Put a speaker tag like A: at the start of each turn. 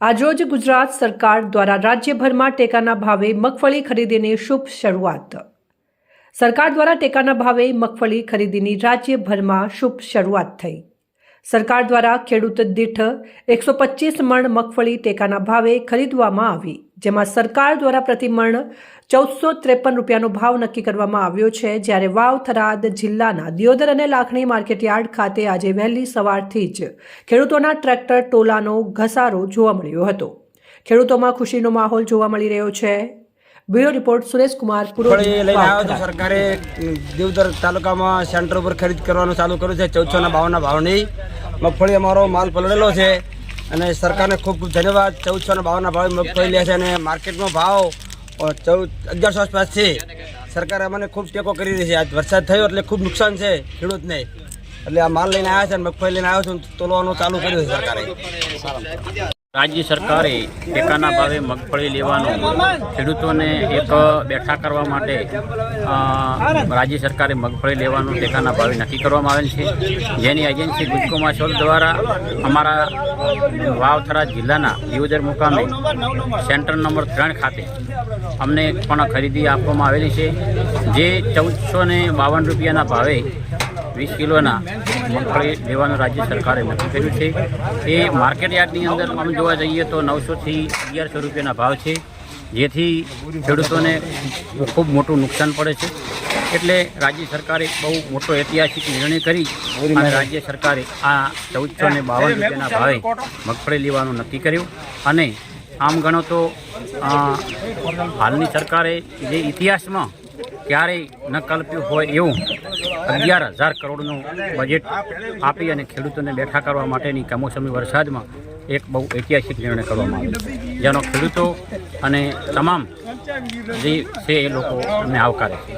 A: આજરોજ ગુજરાત સરકાર દ્વારા રાજ્યભરમાં ટેકાના ભાવે મગફળી ખરીદીની શુભ શરૂઆત। સરકાર દ્વારા ટેકાના ભાવે મગફળી ખરીદીની રાજ્યભરમાં શુભ શરૂઆત થઈ। સરકાર દ્વારા ખેડૂત દીઠ 125 મણ મગફળી ટેકાના ભાવે ખરીદવામાં આવી, જેમાં સરકાર દ્વારા પ્રતિ મણ 1453 રૂપિયાનો ભાવ નક્કી કરવામાં આવ્યો છે। જ્યારે વાવ થરાદ જિલ્લાના દિયોદર અને લાખણી માર્કેટયાર્ડ ખાતે આજે વહેલી સવારથી જ ખેડૂતોના ટ્રેક્ટર ટોલાનો ઘસારો જોવા મળ્યો હતો। ખેડૂતોમાં ખુશીનો માહોલ જોવા મળી રહ્યો છે। બ્યુરો રિપોર્ટ સુરેશ કુમાર
B: પુરોહિત। સરકારે દિયોદર તાલુકામાં સેન્ટર ઉપર ખરીદ કરવાનું ચાલુ કર્યું છે 1452 ભાવની મગફળી અમારો માલ પલળેલો છે અને સરકારને ખૂબ ખૂબ ધન્યવાદ। 1452 ભાવે મગફળી લે છે અને માર્કેટનો ભાવ 1100 આસપાસ છે। સરકારે અમને ખૂબ ટેકો કરી રહી છે। આજ વરસાદ થયો એટલે ખૂબ નુકસાન છે ખેડૂતને, એટલે આ માલ લઈને આવ્યા છે અને મગફળી લઈને આવ્યો છું, તોલવાનું ચાલુ કર્યું છે સરકારે।
C: રાજ્ય સરકારે ટેકાના ભાવે મગફળી લેવાનું ખેડૂતોને એક બેઠા કરવા માટે રાજ્ય સરકારે મગફળી લેવાનું ટેકાના ભાવે નક્કી કરવામાં આવેલ છે, જેની એજન્સી ગુજકોમાસોલ દ્વારા અમારા વાવથરા જિલ્લાના દિયોદર મુકામે સેન્ટર નંબર 3 ખાતે અમને પણ ખરીદી આપવામાં આવેલી છે, જે 1452 રૂપિયાના ભાવે 20 કિલોના મગફળી લેવાનું રાજ્ય સરકારે નક્કી કર્યું છે। એ માર્કેટ યાર્ડની અંદર અમે જોવા જઈએ તો 900 થી 1100 રૂપિયાના ભાવ છે, જેથી ખેડૂતોને ખૂબ મોટું નુકસાન પડે છે। એટલે રાજ્ય સરકારે બહુ મોટો ઐતિહાસિક નિર્ણય કરી અને રાજ્ય સરકારે આ 1452 રૂપિયાના ભાવે મગફળી લેવાનું નક્કી કર્યું। અને આમ ગણો તો હાલની સરકારે જે ઇતિહાસમાં ક્યારેય ન કલ્પ્યું હોય એવું 11,000 કરોડનું બજેટ આપી અને ખેડૂતોને બેઠા કરવા માટેની કમોસમી વરસાદમાં એક બહુ ઐતિહાસિક નિર્ણય કરવામાં આવ્યો છે, જેનો ખેડૂતો અને તમામ જે છે એ લોકો અમને આવકારે છે।